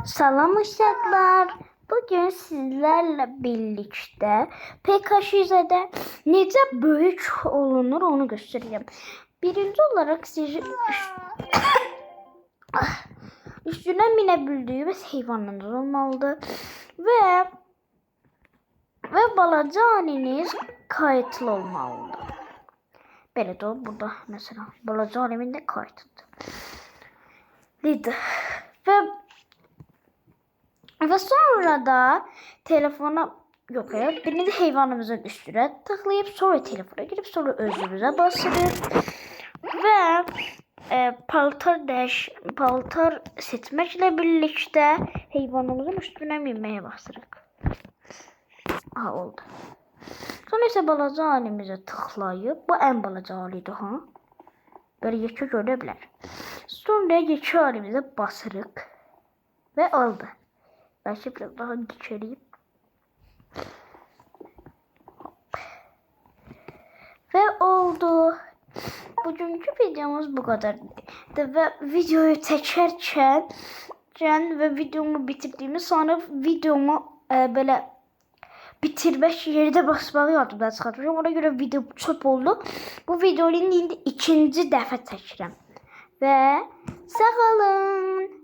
Salam uşaqlar. Bugün sizlerle birlikte PKŞ'de necə böyük olunur onu göstereyim. Birinci olarak sizi üstüne binebildiğiniz hayvanınız olmalıdır ve balaca haliniz kayıtlı olmalıdır. Böyle de burada mesela balaca haliminde kayıtlıdır. Ve sonra da telefona yok evet birini hayvanımızın üstüne tıklayıp sonra telefona girip sonra özümüze basırız ve paltar seçmekle birlikte hayvanımızın üstüne binmeye basırıq. Ha oldu. Sonra ise balaca halimize tıklayıp bu en balaca haliydi ha. Böyle yekə görə bilər. Sonra yekə halimize basırıq ve oldu. Ben şimdi biraz daha geçireyim. Ve oldu. Bugünkü videomuz bu kadar. Ve videoyu çekerken ve videomu bitirdiğimi sonra videomu böyle bitirmek yerine basmalı yardımdan çıkartmışım. Ona göre video çöp oldu. Bu videonun indi ikinci dəfə çəkirəm. Ve sağ olun.